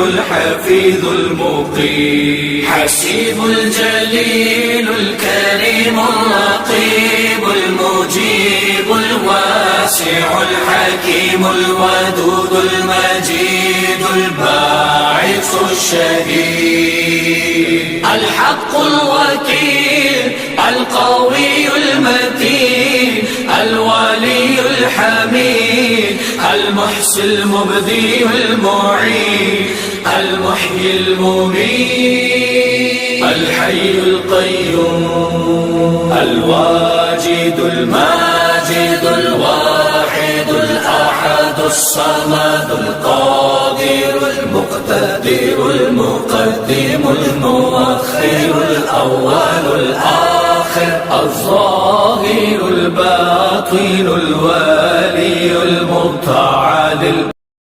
الحفيظ المقيم. حسيب الجليل الكريم الرقيب المجيب الواسع الحكيم الودود المجيد الباعث الشهيد. الحق الوكيل القوي المتين الولي الحميد المحصي المبدي المعين المحيي المميت الحي القيوم الواجد الماجد الواحد الأحد الصمد القادر المقتدر المقدم المؤخر الأول الآخر الظاهر الباطن الوالي المتعال